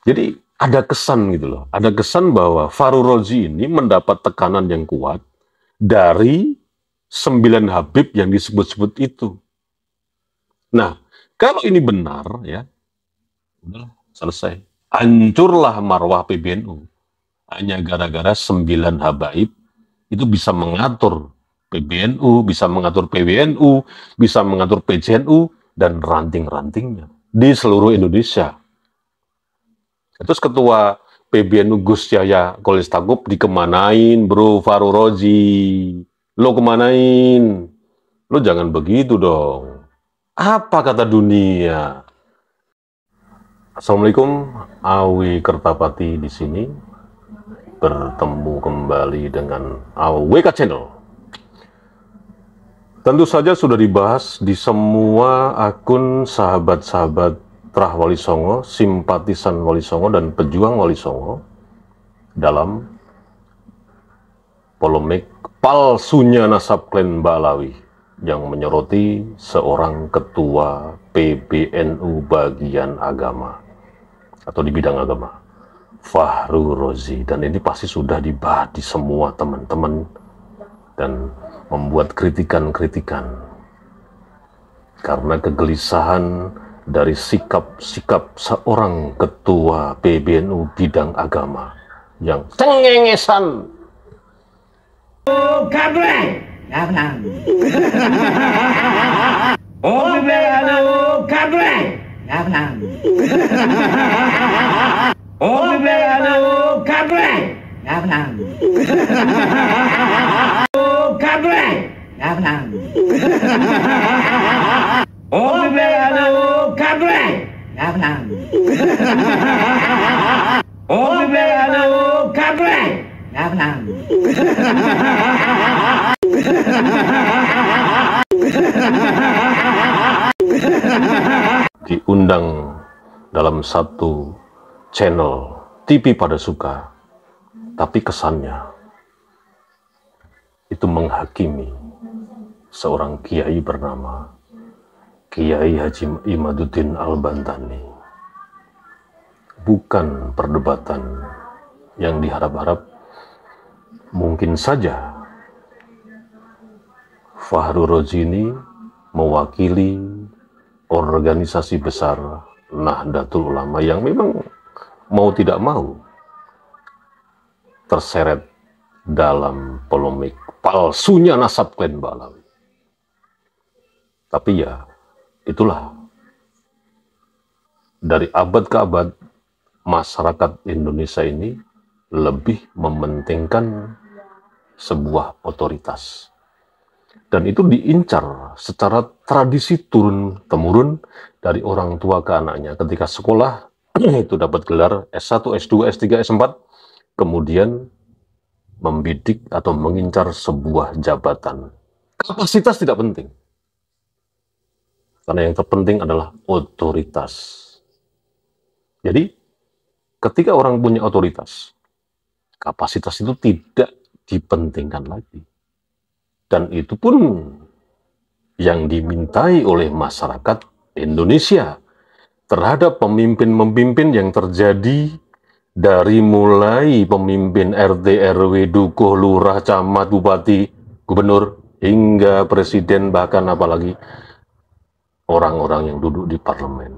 Jadi ada kesan gitu loh, ada kesan bahwa Fahru Rozi ini mendapat tekanan yang kuat dari 9 Habib yang disebut-sebut itu. Nah, kalau ini benar ya, udahlah selesai. Hancurlah marwah PBNU. Hanya gara-gara 9 Habaib itu bisa mengatur PBNU, bisa mengatur PWNU, bisa mengatur PJNU, dan ranting-rantingnya di seluruh Indonesia. Terus ketua PBNU Gus Yahya Kolistakuf dikemanain, bro Fahru Rozi? Lo kemanain? Lo jangan begitu dong. Apa kata dunia? Assalamualaikum, Awi Kertapati di sini. Bertemu kembali dengan AWK Channel. Tentu saja sudah dibahas di semua akun sahabat-sahabat Trah Wali Songo, simpatisan Wali Songo, dan pejuang Wali Songo dalam polemik palsunya nasab klan Ba'alawi yang menyoroti seorang ketua PBNU bagian agama atau di bidang agama, Fahru Rozi. Dan ini pasti sudah dibahas di semua teman-teman dan membuat kritikan-kritikan karena kegelisahan dari sikap-sikap seorang ketua PBNU bidang agama yang cengengesan. Kabre, kabre. Oh, PBNU kabre, kabre. Oh, PBNU kabre, kabre. Kabre, kabre. Oh, PBNU kabre, kabre. Oh, PBNU kabre, kabre. Diundang dalam satu channel TV pada suka, tapi kesannya itu menghakimi seorang kiai bernama Kiai Haji Imaduddin Al-Bantani. Bukan perdebatan yang diharap-harap. Mungkin saja Fahru Rozi ini mewakili organisasi besar Nahdlatul Ulama yang memang mau tidak mau terseret dalam polemik palsunya nasab klan Ba'alawi. Tapi ya, itulah, dari abad ke abad masyarakat Indonesia ini lebih mementingkan sebuah otoritas. Dan itu diincar secara tradisi turun-temurun dari orang tua ke anaknya. Ketika sekolah itu dapat gelar S1, S2, S3, S4, kemudian membidik atau mengincar sebuah jabatan. Kapasitas tidak penting. Karena yang terpenting adalah otoritas. Jadi, ketika orang punya otoritas, kapasitas itu tidak dipentingkan lagi. Dan itu pun yang dimintai oleh masyarakat Indonesia terhadap pemimpin-pemimpin yang terjadi dari mulai pemimpin RT, RW, dukuh, lurah, camat, bupati, gubernur, hingga presiden, bahkan apalagi orang-orang yang duduk di parlemen.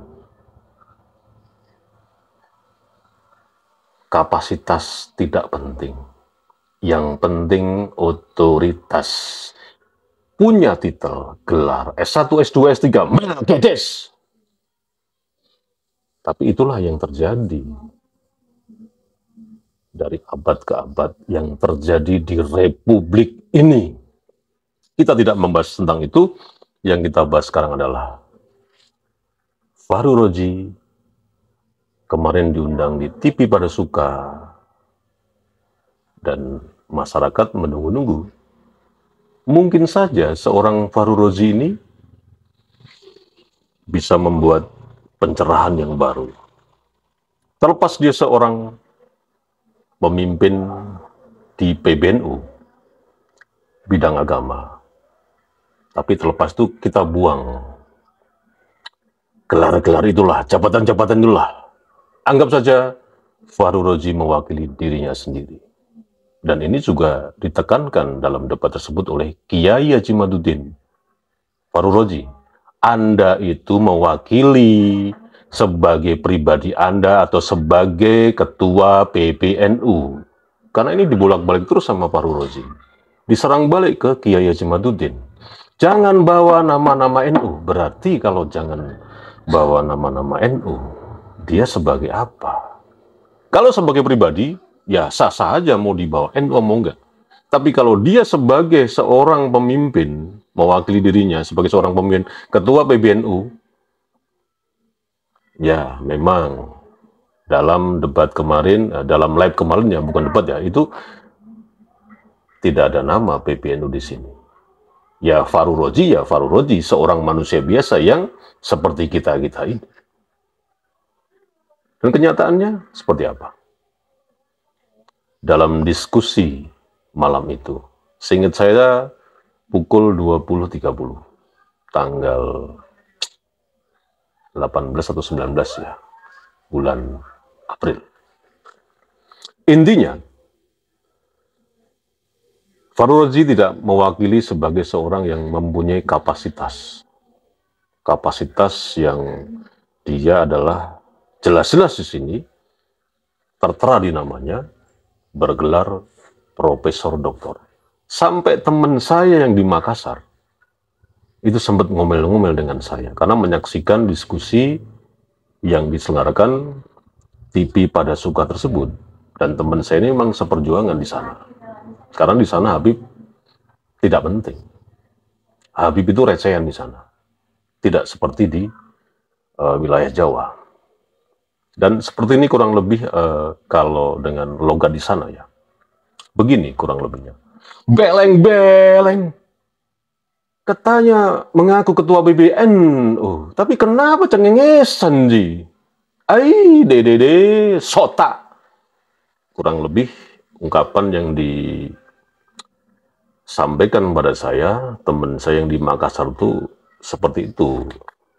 Kapasitas tidak penting. Yang penting otoritas. Punya titel, gelar S1, S2, S3, Mercedes. Tapi itulah yang terjadi dari abad ke abad yang terjadi di Republik ini. Kita tidak membahas tentang itu. Yang kita bahas sekarang adalah Fahru Rozi kemarin diundang di TV pada suka, dan masyarakat menunggu-nunggu. Mungkin saja seorang Fahru Rozi ini bisa membuat pencerahan yang baru. Terlepas dia seorang pemimpin di PBNU, bidang agama. Tapi terlepas itu kita buang gelar-gelar itulah, jabatan-jabatan itulah. Anggap saja Fahru Rozi mewakili dirinya sendiri. Dan ini juga ditekankan dalam debat tersebut oleh Kiai Haji Maduddin. Fahru Rozi, Anda itu mewakili sebagai pribadi Anda atau sebagai ketua PBNU. Karena ini dibolak-balik terus sama Fahru Rozi. Diserang balik ke Kiai Haji Maduddin. Jangan bawa nama-nama NU. Berarti kalau jangan bawa nama-nama NU, dia sebagai apa? Kalau sebagai pribadi, ya sah-sah aja mau dibawa NU mau enggak. Tapi kalau dia sebagai seorang pemimpin, mewakili dirinya sebagai seorang pemimpin, ketua PBNU, ya memang dalam debat kemarin, dalam live kemarin ya, bukan debat ya, itu tidak ada nama PBNU di sini. Ya Fahru Rozi, seorang manusia biasa yang seperti kita-kita ini. Dan kenyataannya seperti apa? Dalam diskusi malam itu, seingat saya pukul 20.30, tanggal 18 atau 19 ya, bulan April. Intinya, Fahru Rozi tidak mewakili sebagai seorang yang mempunyai kapasitas. Kapasitas yang dia adalah jelas-jelas di sini, tertera di namanya, bergelar Profesor Doktor. Sampai teman saya yang di Makassar, itu sempat ngomel-ngomel dengan saya, karena menyaksikan diskusi yang diselenggarakan TV pada suka tersebut. Dan teman saya ini memang seperjuangan di sana. Karena di sana Habib tidak penting. Habib itu recehan di sana. Tidak seperti di wilayah Jawa. Dan seperti ini kurang lebih kalau dengan logat di sana ya. Begini kurang lebihnya. Beleng-beleng. Katanya mengaku ketua BBN. Tapi kenapa cengengesan ji? Dede sota. Kurang lebih ungkapan yang disampaikan pada saya, teman saya yang di Makassar itu seperti itu.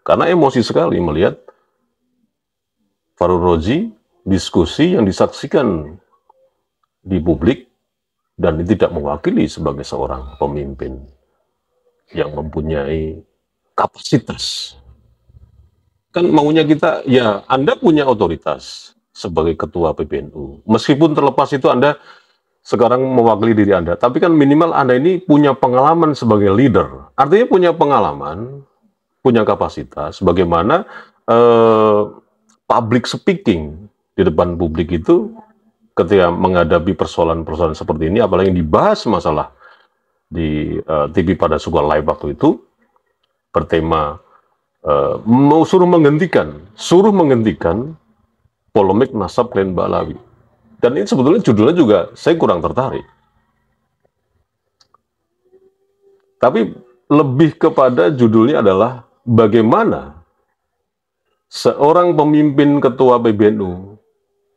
Karena emosi sekali melihat Fahru Rozi diskusi yang disaksikan di publik dan tidak mewakili sebagai seorang pemimpin yang mempunyai kapasitas. Kan maunya kita, ya Anda punya otoritas sebagai ketua PBNU. Meskipun terlepas itu Anda sekarang mewakili diri Anda, tapi kan minimal Anda ini punya pengalaman sebagai leader. Artinya punya pengalaman, punya kapasitas, bagaimana public speaking di depan publik itu ketika menghadapi persoalan-persoalan seperti ini, apalagi yang dibahas masalah di TV pada sebuah live waktu itu, bertema mau suruh menghentikan polemik nasab klan Ba'alawi. Dan ini sebetulnya judulnya juga saya kurang tertarik. Tapi lebih kepada judulnya adalah bagaimana seorang pemimpin ketua PBNU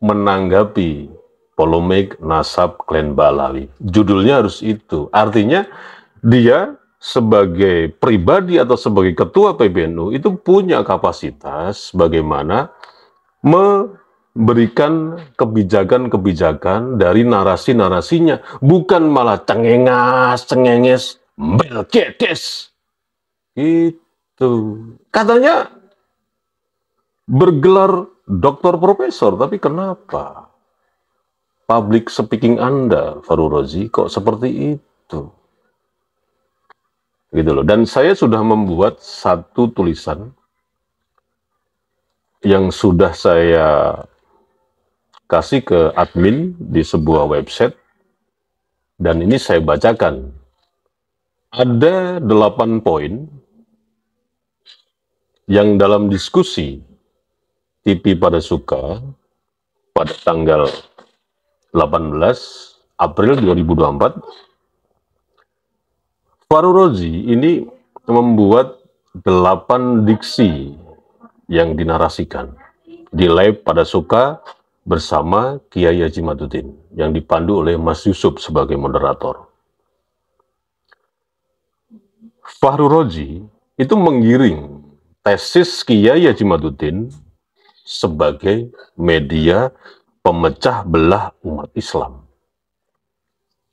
menanggapi polemik nasab klan Ba'alawi. Judulnya harus itu. Artinya dia sebagai pribadi atau sebagai ketua PBNU itu punya kapasitas bagaimana memberikan kebijakan-kebijakan dari narasi-narasinya. Bukan malah cengenges, belgedes. Itu. Katanya bergelar doktor profesor, tapi kenapa public speaking Anda, Fahru Rozi, kok seperti itu? Gitu loh. Dan saya sudah membuat satu tulisan yang sudah saya kasih ke admin di sebuah website, dan ini saya bacakan. Ada 8 poin yang dalam diskusi TV pada suka pada tanggal 18 April 2024, Fahru Rozi ini membuat 8 diksi yang dinarasikan di live pada suka bersama Kiai Haji Maduddin yang dipandu oleh Mas Yusuf sebagai moderator. Fahru Rozi itu menggiring tesis Kiai Haji Maduddin sebagai media pemecah belah umat Islam.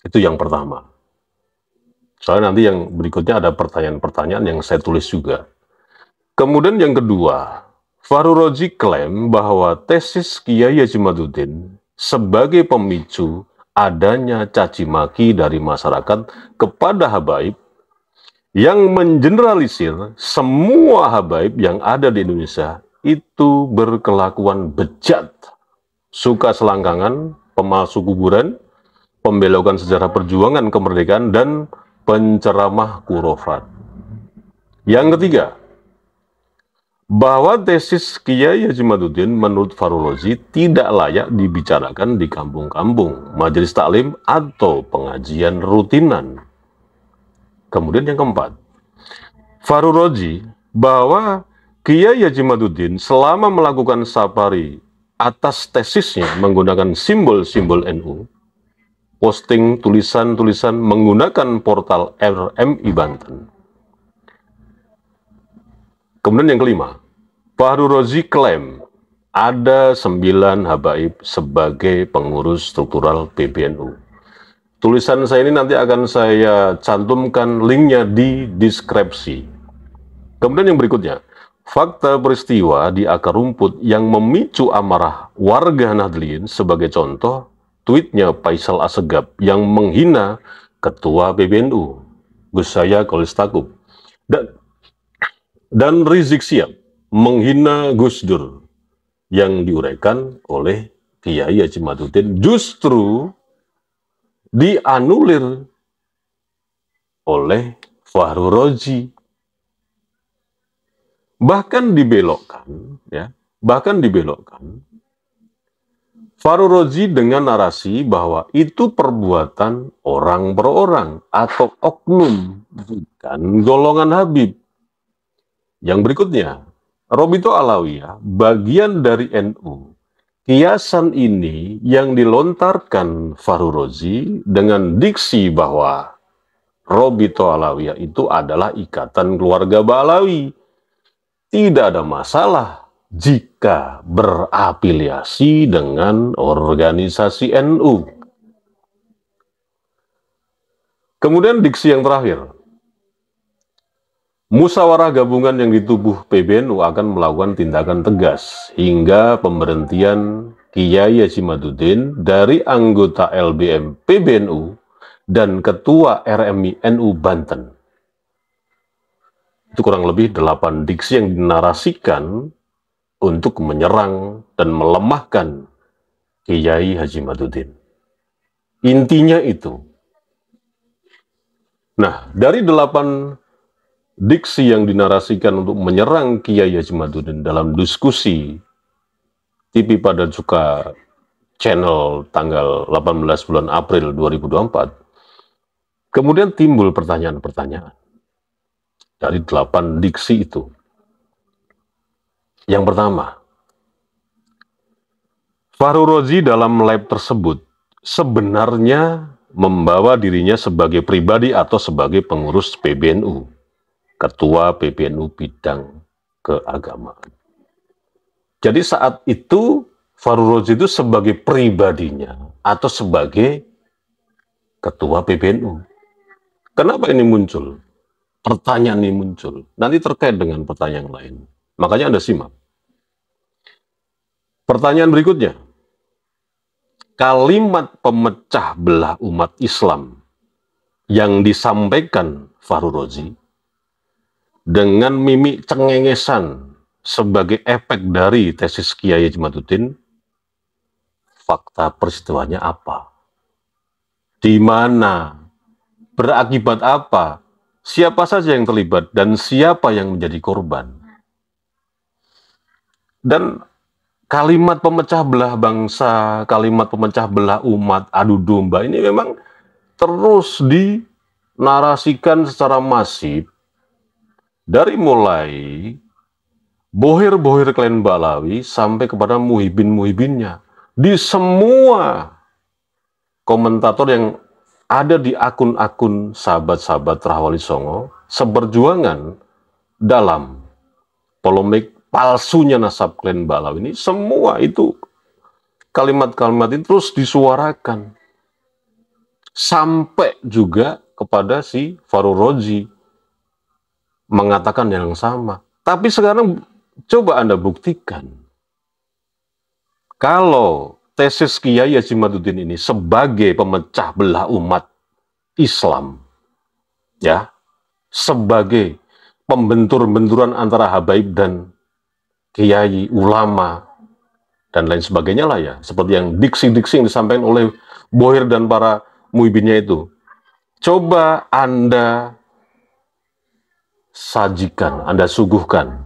Itu yang pertama. Soalnya nanti yang berikutnya ada pertanyaan-pertanyaan yang saya tulis juga. Kemudian yang kedua, Fahru Rozi klaim bahwa tesis Kiai Haji Madudin sebagai pemicu adanya caci maki dari masyarakat kepada habaib yang mengeneralisir semua habaib yang ada di Indonesia itu berkelakuan bejat, suka selangkangan, pemalsu kuburan, pembelokan sejarah perjuangan kemerdekaan, dan penceramah kurofat. Yang ketiga, bahwa tesis Kiai Haji Madudin menurut Fahru Rozi tidak layak dibicarakan di kampung-kampung, majelis taklim, atau pengajian rutinan. Kemudian yang keempat, Fahru Rozi bahwa Kiai Haji Madudin selama melakukan safari atas tesisnya menggunakan simbol-simbol NU, posting tulisan-tulisan menggunakan portal RMI Banten. Kemudian yang kelima, Fahru Rozi klaim ada 9 habaib sebagai pengurus struktural PBNU. Tulisan saya ini nanti akan saya cantumkan linknya di deskripsi. Kemudian yang berikutnya, fakta peristiwa di akar rumput yang memicu amarah warga Nahdliyin sebagai contoh, tweetnya Faisal Assegaf yang menghina Ketua PBNU, Gus Yahya Khalil Stakuf, dan Rizik Syihab menghina Gus Dur yang diuraikan oleh Kiai Haji Madudin justru dianulir oleh Fahru Rozi. Bahkan dibelokkan Fahru Rozi dengan narasi bahwa itu perbuatan orang per orang atau oknum, bukan golongan Habib. Yang berikutnya, Robito Alawiyah, bagian dari NU. Kiasan ini yang dilontarkan Fahru Rozi dengan diksi bahwa Robito Alawiyah itu adalah ikatan keluarga Ba'alawi. Tidak ada masalah jika berafiliasi dengan organisasi NU. Kemudian diksi yang terakhir, musyawarah gabungan yang ditubuh PBNU akan melakukan tindakan tegas hingga pemberhentian Kiai Haji Madudin dari anggota LBM PBNU dan Ketua RMI NU Banten. Itu kurang lebih 8 diksi yang dinarasikan untuk menyerang dan melemahkan Kiai Haji Madudin. Intinya itu. Nah, dari 8 diksi yang dinarasikan untuk menyerang Kiai Haji Madudin dalam diskusi TV pada Cuka Channel tanggal 18 bulan April 2024, kemudian timbul pertanyaan-pertanyaan dari 8 diksi itu. Yang pertama, Fahru Rozi dalam live tersebut sebenarnya membawa dirinya sebagai pribadi atau sebagai pengurus PBNU, Ketua PBNU bidang keagamaan. Jadi saat itu Fahru Rozi itu sebagai pribadinya atau sebagai Ketua PBNU. Kenapa ini muncul? Pertanyaan ini muncul. Nanti terkait dengan pertanyaan lain. Makanya Anda simak. Pertanyaan berikutnya. Kalimat pemecah belah umat Islam yang disampaikan Fahru Rozi dengan mimik cengengesan sebagai efek dari tesis Kiai Haji Madudin, fakta peristiwanya apa? Di mana? Berakibat apa? Siapa saja yang terlibat dan siapa yang menjadi korban? Dan kalimat pemecah belah bangsa, kalimat pemecah belah umat, adu domba ini memang terus dinarasikan secara masif dari mulai bohir-bohir klan Ba'alawi sampai kepada muhibin-muhibinnya. Di semua komentator yang ada di akun-akun sahabat-sahabat Rahwali Songo seberjuangan dalam polemik palsunya nasab klan Balawi ini, semua itu kalimat-kalimat itu terus disuarakan. Sampai juga kepada si Farul Rozi mengatakan yang sama. Tapi sekarang coba Anda buktikan. Kalau tesis Kiai Haji Madudin ini sebagai pemecah belah umat Islam, ya, sebagai pembentur-benturan antara habaib dan kiai, ulama, dan lain sebagainya lah ya, seperti yang diksi-diksi yang disampaikan oleh Bohir dan para muibinnya itu. Coba Anda sajikan, Anda suguhkan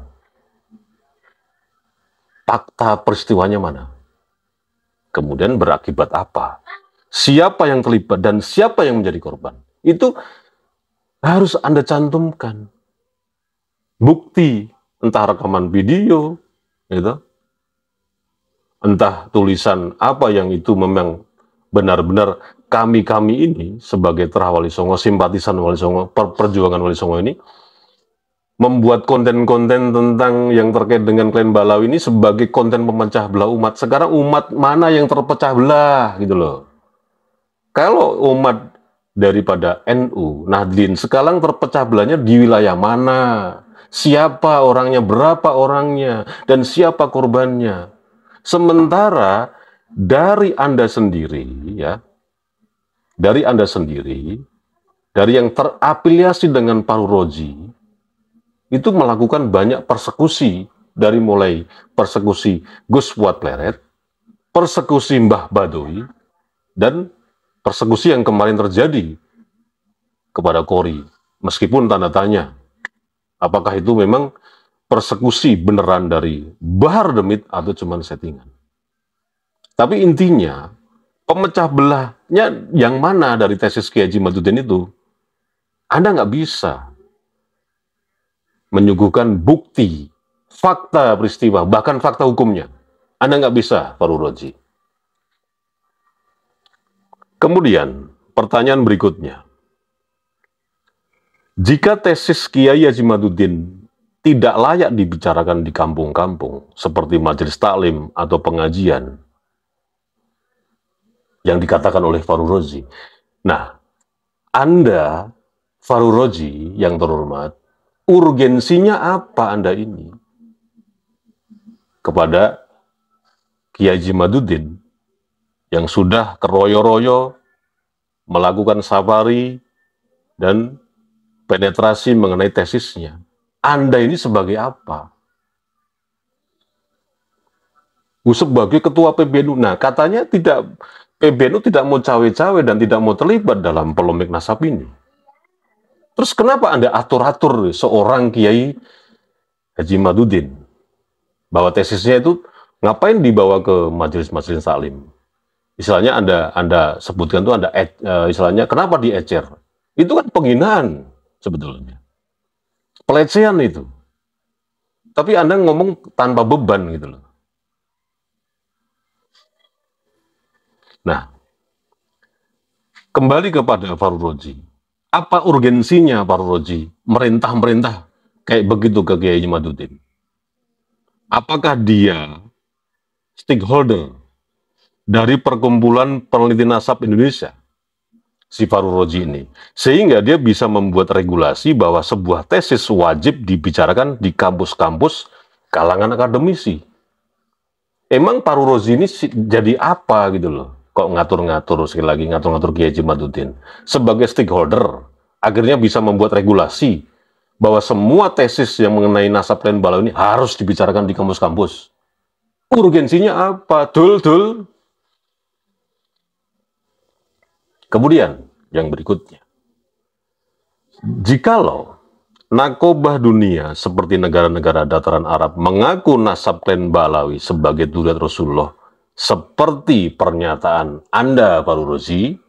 fakta peristiwanya mana, kemudian berakibat apa, siapa yang terlibat dan siapa yang menjadi korban. Itu harus Anda cantumkan. Bukti, entah rekaman video, gitu, entah tulisan apa yang itu memang benar-benar kami ini sebagai Terah Wali Songo, simpatisan Wali Songo, perjuangan Wali Songo ini membuat konten-konten tentang yang terkait dengan klan Balawi ini sebagai konten pemecah belah umat. Sekarang umat mana yang terpecah belah gitu loh. Kalau umat daripada NU, Nahdlin, sekarang terpecah belahnya di wilayah mana? Siapa orangnya, berapa orangnya, dan siapa korbannya? Sementara dari Anda sendiri, ya, dari Anda sendiri, dari yang terafiliasi dengan Farul Rozi, itu melakukan banyak persekusi, dari mulai persekusi Gus Fuad Pleret, persekusi Mbah Badoy, dan persekusi yang kemarin terjadi kepada Kori. Meskipun tanda tanya, apakah itu memang persekusi beneran dari Bahar Demit atau cuma settingan. Tapi intinya, pemecah belahnya yang mana dari tesis Kiai Haji Madudin itu, Anda nggak bisa menyuguhkan bukti, fakta peristiwa, bahkan fakta hukumnya. Anda nggak bisa, Farul Rozi. Kemudian, pertanyaan berikutnya. Jika tesis Kiai Haji Madudin tidak layak dibicarakan di kampung-kampung, seperti majelis taklim atau pengajian, yang dikatakan oleh Farul Rozi. Nah, Anda, Farul Rozi yang terhormat, urgensinya apa Anda ini kepada Kiai Haji Madudin yang sudah keroyo-royo melakukan safari dan penetrasi mengenai tesisnya? Anda ini sebagai apa? Sebagai ketua PBNU. Nah, katanya PBNU tidak mau cawe-cawe dan tidak mau terlibat dalam polemik nasab ini. Terus kenapa Anda atur-atur seorang Kiai Haji Madudin bahwa tesisnya itu ngapain dibawa ke majelis-majelis taklim? Istilahnya Anda sebutkan itu istilahnya kenapa diecer? Itu kan penghinaan sebetulnya. Pelecehan itu. Tapi Anda ngomong tanpa beban gitu loh. Nah, kembali kepada Farul Rozi. Apa urgensinya Farul Rozi merintah kayak begitu ke Kiai Haji Madudin? Apakah dia stakeholder dari Perkumpulan Peneliti Nasab Indonesia, si Farul Rozi ini, sehingga dia bisa membuat regulasi bahwa sebuah tesis wajib dibicarakan di kampus-kampus kalangan akademisi? Emang Farul Rozi ini jadi apa gitu loh? Kok ngatur-ngatur, sekali lagi ngatur-ngatur Kiai Haji Madudin sebagai stakeholder, akhirnya bisa membuat regulasi bahwa semua tesis yang mengenai nasab klan Balawi ini harus dibicarakan di kampus-kampus. Urgensinya apa? Dul. Kemudian, yang berikutnya. Jikalau nakobah dunia seperti negara-negara dataran Arab mengaku nasab klan Balawi sebagai dzurriyyah Rasulullah, seperti pernyataan Anda, Farul Rozi,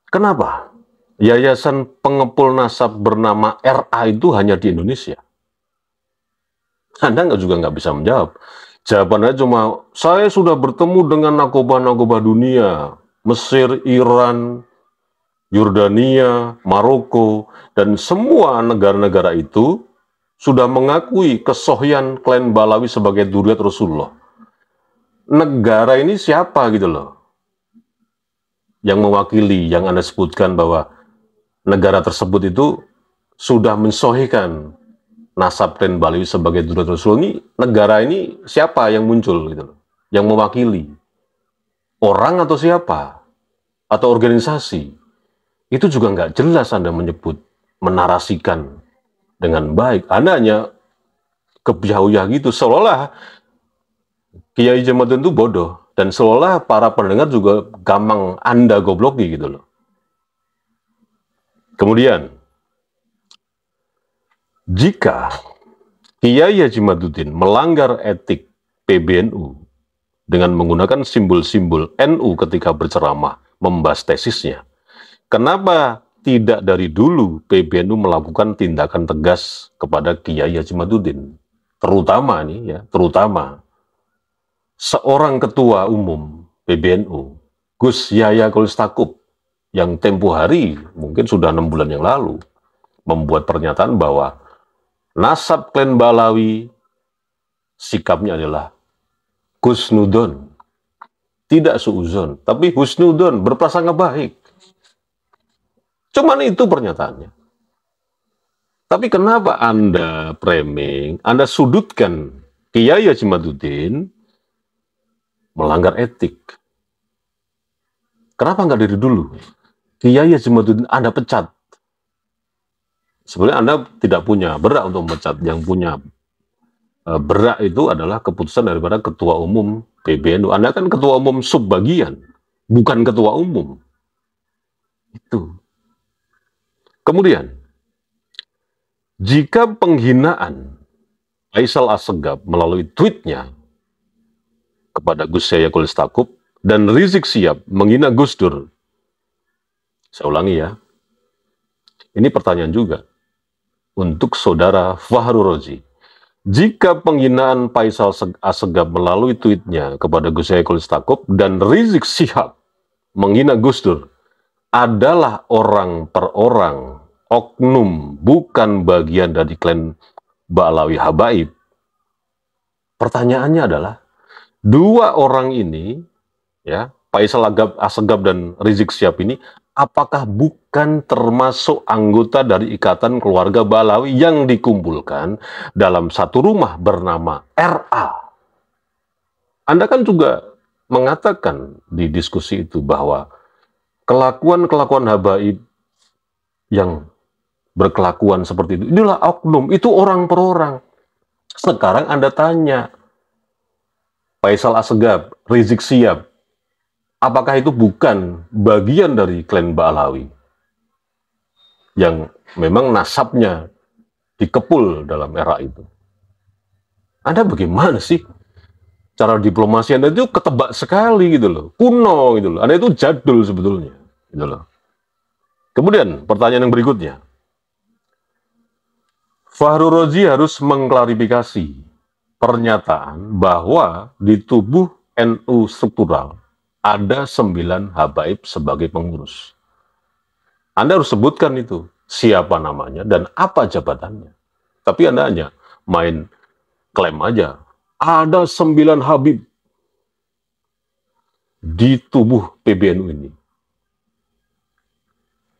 kenapa yayasan pengepul nasab bernama RA itu hanya di Indonesia? Anda juga nggak bisa menjawab. Jawabannya cuma, saya sudah bertemu dengan nakobah-nakobah dunia, Mesir, Iran, Yordania, Maroko, dan semua negara-negara itu sudah mengakui kesohyan klan Balawi sebagai dzurriyyat Rasulullah. Negara ini siapa gitu loh yang mewakili, yang Anda sebutkan bahwa negara tersebut itu sudah mensohikan nasab klan Balawi sebagai dzurriyyat Rasul. Ini negara ini siapa yang muncul gitu loh, yang mewakili? Orang atau siapa? Atau organisasi? Itu juga nggak jelas Anda menyebut, menarasikan dengan baik. Anda hanya kebiahuyah gitu, seolah Kiai Jamaluddin itu bodoh, dan seolah para pendengar juga gampang Anda gobloki gitu loh. Kemudian, jika Kiai Haji Madudin melanggar etik PBNU dengan menggunakan simbol-simbol NU ketika berceramah membahas tesisnya, kenapa tidak dari dulu PBNU melakukan tindakan tegas kepada Kiai Haji Madudin? Terutama nih ya, terutama seorang ketua umum PBNU, Gus Yahya Khalil Stakuf, yang tempo hari, mungkin sudah 6 bulan yang lalu, membuat pernyataan bahwa nasab klan Balawi sikapnya adalah husnudon, tidak suuzon, tapi husnudon, berprasangka baik. Cuman itu pernyataannya. Tapi kenapa Anda framing, Anda sudutkan Kiai Haji Madudin melanggar etik? Kenapa nggak dari dulu? Kiai Haji Madudin Anda pecat. Sebenarnya Anda tidak punya berhak untuk memecat. Yang punya berhak itu adalah keputusan daripada Ketua Umum PBNU. Anda kan Ketua Umum subbagian, bukan Ketua Umum. Itu. Kemudian, jika penghinaan Faisal Assegaf melalui tweetnya kepada Gus Yahya Khalil Stakuf dan Rizik Syihab menghina Gus Dur, saya ulangi ya, ini pertanyaan juga untuk saudara Fahru Rozi. Jika penghinaan Faisal Assegaf melalui tweetnya kepada Gus Yahya Khalil Stakuf dan Rizik Syihab menghina Gus Dur adalah orang per orang, oknum, bukan bagian dari klan Ba'alawi Habaib, pertanyaannya adalah, dua orang ini, ya, Faisal Assegaf dan Rizik Syihab ini, apakah bukan termasuk anggota dari ikatan keluarga Ba'alawi yang dikumpulkan dalam satu rumah bernama RA? Anda kan juga mengatakan di diskusi itu bahwa kelakuan-kelakuan Habaib yang berkelakuan seperti itu, inilah oknum, itu orang per orang. Sekarang Anda tanya, Faisal Assegaf, Rizik Syihab, apakah itu bukan bagian dari klan Ba'alawi yang memang nasabnya dikepul dalam era itu? Anda bagaimana sih? Cara diplomasi Anda itu ketebak sekali gitu loh, kuno gitu loh. Anda itu jadul sebetulnya, gitu loh. Kemudian pertanyaan yang berikutnya, Fahru Rozi harus mengklarifikasi pernyataan bahwa di tubuh NU struktural ada 9 habaib sebagai pengurus. Anda harus sebutkan itu, siapa namanya dan apa jabatannya. Tapi Anda hanya main klaim aja, ada 9 habib di tubuh PBNU ini.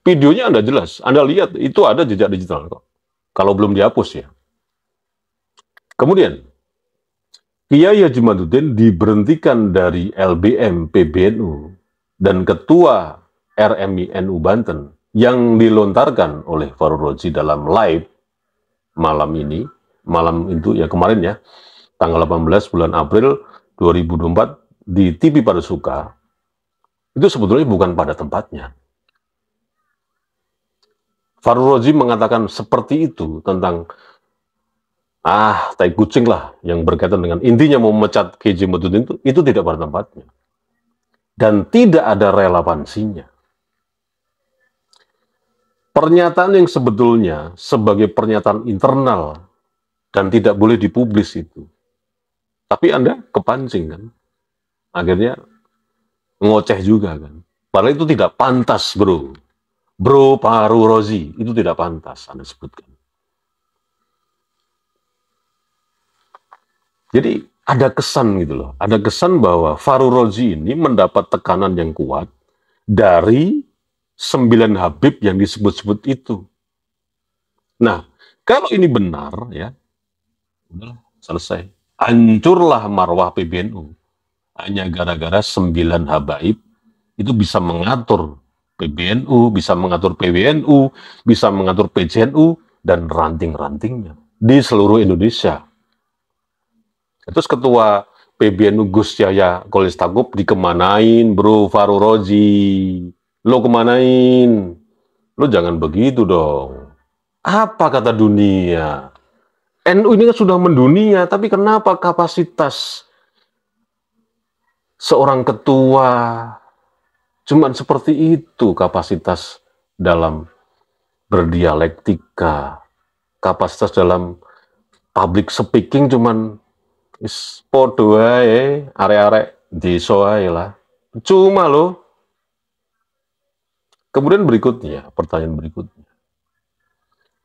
Videonya Anda jelas, Anda lihat itu ada jejak digital kok. Kalau belum dihapus ya. Kemudian, Kiai Haji Madudin diberhentikan dari LBM PBNU dan Ketua RMI NU Banten yang dilontarkan oleh Fahru Rozi dalam live malam ini, malam itu ya kemarin ya, tanggal 18 bulan April 2024 di TV Pada Suka, itu sebetulnya bukan pada tempatnya. Fahru Rozi mengatakan seperti itu tentang tai kucing lah yang berkaitan dengan intinya mau memecat Kiai Haji Madudin itu tidak pada tempatnya dan tidak ada relevansinya. Pernyataan yang sebetulnya sebagai pernyataan internal dan tidak boleh dipublis itu, tapi Anda kepancing kan, akhirnya ngoceh juga kan, padahal itu tidak pantas bro Fahru Rozi, itu tidak pantas Anda sebutkan. Jadi ada kesan gitu loh, ada kesan bahwa Fahru Rozi ini mendapat tekanan yang kuat dari 9 Habib yang disebut-sebut itu. Nah, kalau ini benar ya, udah selesai. Hancurlah marwah PBNU. Hanya gara-gara 9 habaib itu bisa mengatur PBNU, bisa mengatur PWNU, bisa mengatur PCNU, dan ranting-rantingnya di seluruh Indonesia. Terus ketua PBNU Gus Yahya Kolistakuf dikemanain, bro Fahru Rozi? Lo kemanain? Lo jangan begitu dong. Apa kata dunia? NU ini kan sudah mendunia, tapi kenapa kapasitas seorang ketua cuman seperti itu kapasitas dalam berdialektika, kapasitas dalam public speaking cuman podo ae, arek-arek desa ae lah. Cuma loh. Kemudian berikutnya, pertanyaan berikutnya.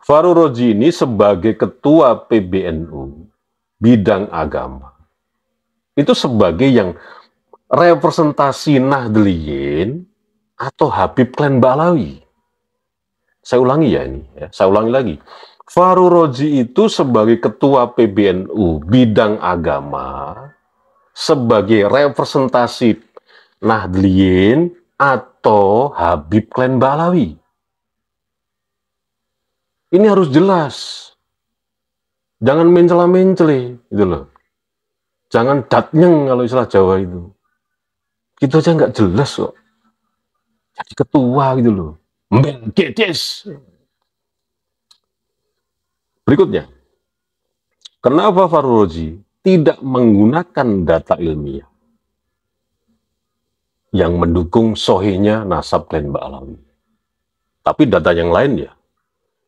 Fahru Rozi ini sebagai ketua PBNU bidang agama, itu sebagai yang representasi Nahdliyin atau Habib Klan Ba'alawi. Saya ulangi ya ini, ya. Saya ulangi lagi. Fahru Rozi itu sebagai ketua PBNU bidang agama, sebagai representasi Nahdliyin atau Habib Klan Ba'alawi. Ini harus jelas. Jangan mencela-mencele, gitu loh. Jangan datnyeng kalau istilah Jawa itu. Gitu aja nggak jelas kok. Jadi ketua gitu loh. Menggedes. Berikutnya. Kenapa Fahru Rozi tidak menggunakan data ilmiah yang mendukung sohihnya nasab Klan Ba'alawi? Tapi data yang lain ya.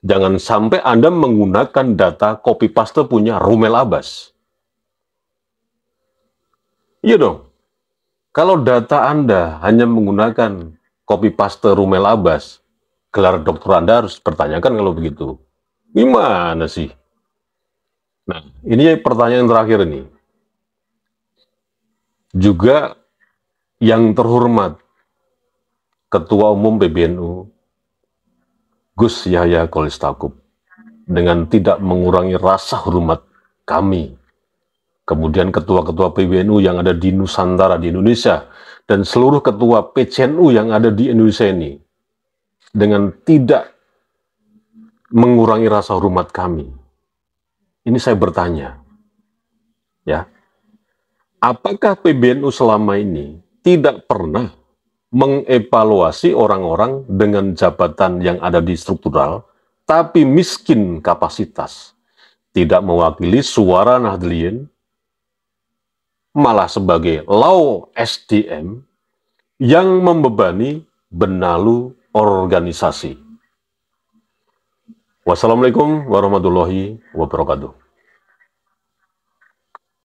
Jangan sampai Anda menggunakan data copy paste punya Rumel Abbas. Iya dong. Kalau data Anda hanya menggunakan copy paste Rumel Abbas, gelar doktor Anda harus dipertanyakan kalau begitu. Gimana sih? Nah, ini pertanyaan terakhir nih. Juga yang terhormat Ketua Umum PBNU Gus Yahya Kolistakuf dengan tidak mengurangi rasa hormat kami, kemudian ketua-ketua PBNU yang ada di Nusantara, di Indonesia, dan seluruh ketua PCNU yang ada di Indonesia ini, dengan tidak mengurangi rasa hormat kami. Ini saya bertanya, ya, apakah PBNU selama ini tidak pernah mengevaluasi orang-orang dengan jabatan yang ada di struktural, tapi miskin kapasitas, tidak mewakili suara Nahdliyin, malah sebagai low SDM yang membebani benalu organisasi. Wassalamualaikum warahmatullahi wabarakatuh.